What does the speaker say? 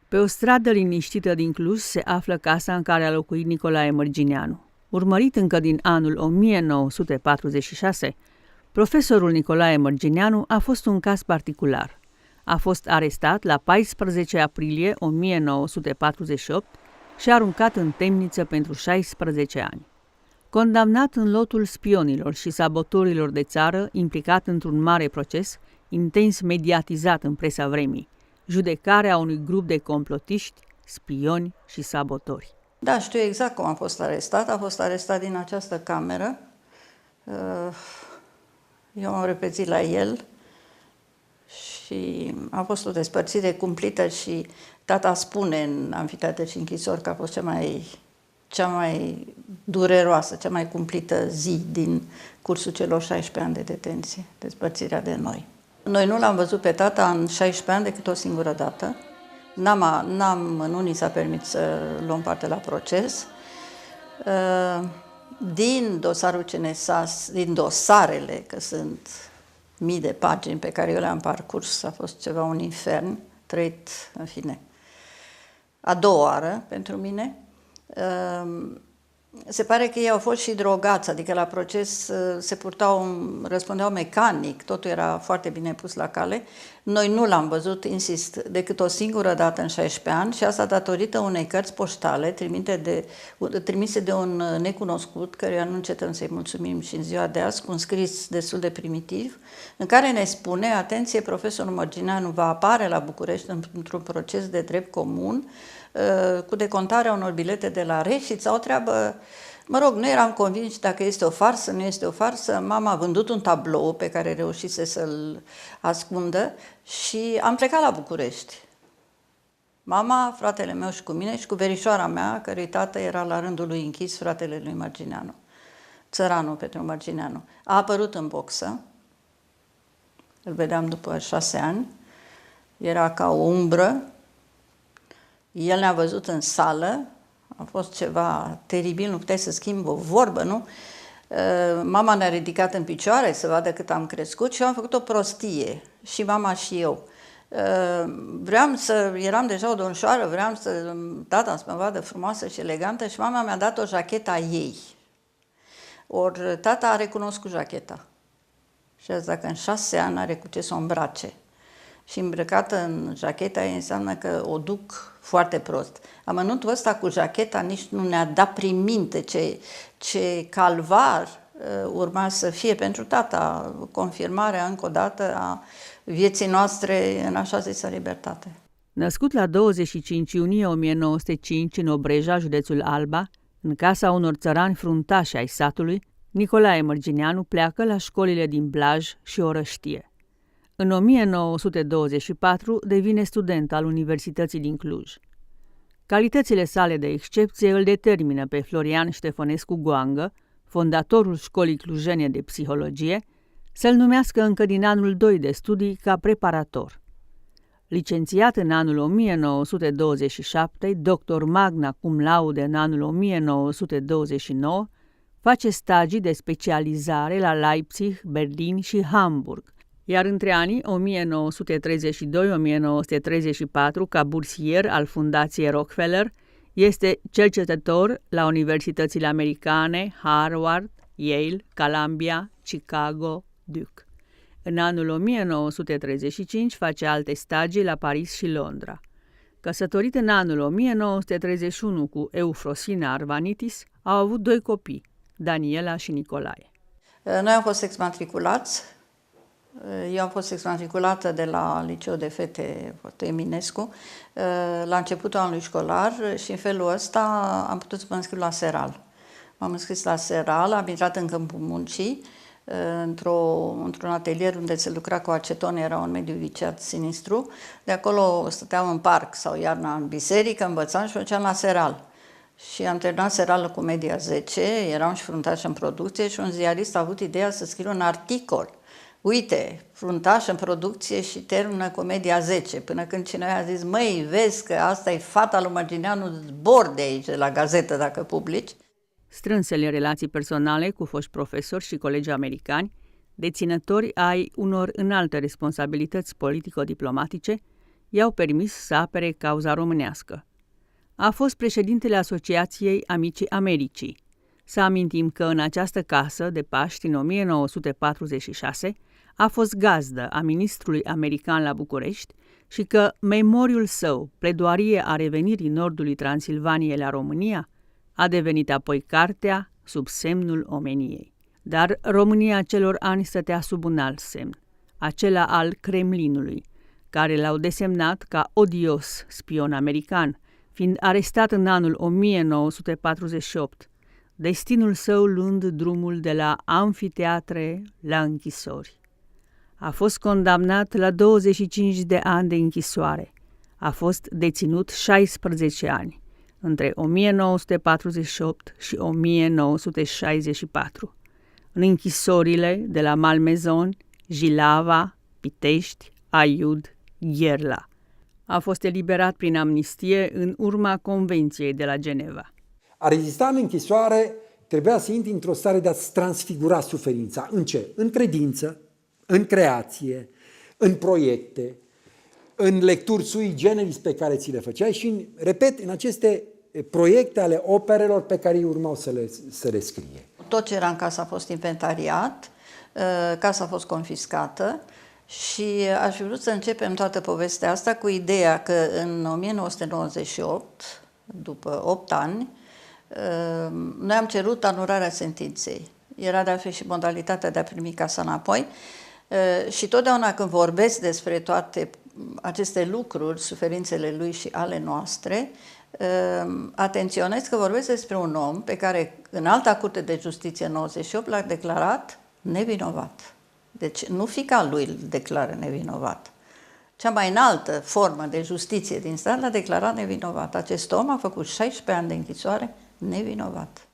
Pe o stradă liniștită din Cluj se află casa în care a locuit Nicolae Mărgineanu. Urmărit încă din anul 1946, profesorul Nicolae Mărgineanu a fost un caz particular. A fost arestat la 14 aprilie 1948 și aruncat în temniță pentru 16 ani. Condamnat în lotul spionilor și sabotorilor de țară, implicat într-un mare proces, intens mediatizat în presa vremii, judecarea unui grup de complotiști, spioni și sabotori. Da, știu exact cum a fost arestat. A fost arestat din această cameră. Eu am repetit la el și a fost o despărțire cumplită și tata spune în amfiteatru și închisori că a fost cea mai dureroasă, cea mai cumplită zi din cursul celor 16 ani de detenție, despărțirea de noi. Noi nu l-am văzut pe tata în 16 ani decât o singură dată. Nu ni s-a permis să luăm parte la proces. Din dosarul CNSAS, din dosarele, că sunt mii de pagini pe care eu le-am parcurs, a fost ceva un infern, trăit, în fine, a doua oară pentru mine. Se pare că ei au fost și drogați, adică la proces răspundeau mecanic, totul era foarte bine pus la cale. Noi nu l-am văzut, insist, decât o singură dată în 16 ani și asta datorită unei cărți poștale trimise de un necunoscut, căruia nu încetăm să-i mulțumim și în ziua de azi, cu un scris destul de primitiv, în care ne spune, atenție, profesorul Mărgineanu va apare la București într-un proces de drept comun, cu decontarea unor bilete de la Reșița, o treabă, mă rog, nu eram convinși dacă este o farsă, nu este o farsă. Mama a vândut un tablou pe care reușise să-l ascundă și am plecat la București. Mama, fratele meu și cu mine și cu verișoara mea, cărui tată era la rândul lui închis, fratele lui Mărgineanu, țăranul Petru Mărgineanu. A apărut în boxă, îl vedeam după 6 ani, era ca o umbră. El ne-a văzut în sală, a fost ceva teribil, nu puteai să schimbi o vorbă, nu? Mama ne-a ridicat în picioare să vadă cât am crescut și eu am făcut o prostie, și mama și eu. Eram deja o domnișoară, tata să mă vadă frumoasă și elegantă și mama mi-a dat o jachetă a ei. Ori tata a recunoscut jacheta și a zis dacă în 6 ani are cu ce să o îmbrace. Și îmbrăcată în jacheta ei înseamnă că o duc foarte prost. Amănuntul ăsta cu jacheta nici nu ne-a dat prin minte ce calvar urma să fie pentru tata, confirmarea încă o dată a vieții noastre în așa zisă libertate. Născut la 25 iunie 1905 în Obreja, județul Alba, în casa unor țărani fruntași ai satului, Nicolae Mărgineanu pleacă la școlile din Blaj și Orăștie. În 1924 devine student al Universității din Cluj. Calitățile sale de excepție îl determină pe Florian Ștefănescu Goangă, fondatorul școlii clujene de psihologie, să-l numească încă din anul 2 de studii ca preparator. Licențiat în anul 1927, doctor magna cum laude în anul 1929, face stagii de specializare la Leipzig, Berlin și Hamburg, iar între anii 1932-1934, ca bursier al Fundației Rockefeller, este cercetător la universitățile americane Harvard, Yale, Columbia, Chicago, Duke. În anul 1935 face alte stagii la Paris și Londra. Căsătorit în anul 1931 cu Eufrosina Arvanitis, au avut 2 copii, Daniela și Nicolae. Noi am fost exmatriculați. Eu am fost exmatriculată de la Liceul de Fete Eminescu la începutul anului școlar și în felul ăsta am putut să mă înscriu la Seral. M-am înscris la Seral, am intrat în Câmpul Muncii, într-un atelier unde se lucra cu aceton, era un mediu viciat sinistru. De acolo stăteam în parc sau iarna în biserică, învățam și făceam la Seral. Și am terminat Seralul cu media 10, eram și fruntaș în producție și un ziarist a avut ideea să scrie un articol. Uite, fruntaș în producție și termină cu media 10, până când cineva a zis, măi, vezi că asta e fata lui Mărgineanu, zbor de aici, de la gazetă, dacă publici. Strânsele relații personale cu foști profesori și colegi americani, deținători ai unor înalte responsabilități politico-diplomatice, i-au permis să apere cauza românească. A fost președintele Asociației Amicii Americii. Să amintim că în această casă de Paști, în 1946, a fost gazdă a ministrului american la București și că memoriul său, Pledoarie a revenirii nordului Transilvaniei la România, a devenit apoi cartea Sub semnul omeniei. Dar România celor ani stătea sub un alt semn, acela al Kremlinului, care l-au desemnat ca odios spion american, fiind arestat în anul 1948, destinul său luând drumul de la amfiteatre la închisori. A fost condamnat la 25 de ani de închisoare. A fost deținut 16 ani, între 1948 și 1964, în închisorile de la Malmezon, Jilava, Pitești, Aiud, Gherla. A fost eliberat prin amnistie în urma Convenției de la Geneva. A rezista în închisoare trebuia să intri într-o stare de a-ți transfigura suferința. În ce? În credință, în creație, în proiecte, în lecturi sui generis pe care ți le făceai și, repet, în aceste proiecte ale operelor pe care îi urmau să le scrie. Tot ce era în casă a fost inventariat, casa a fost confiscată și aș fi vrut să începem toată povestea asta cu ideea că în 1998, după 8 ani, noi am cerut anularea sentinței. Era de altfel și modalitatea de a primi casa înapoi și totdeauna când vorbesc despre toate aceste lucruri, suferințele lui și ale noastre, atenționez că vorbesc despre un om pe care în Alta Curte de Justiție în 98 l-a declarat nevinovat. Deci nu fiica lui îl declară nevinovat. Cea mai înaltă formă de justiție din stat l-a declarat nevinovat. Acest om a făcut 16 ani de închisoare nevinovat.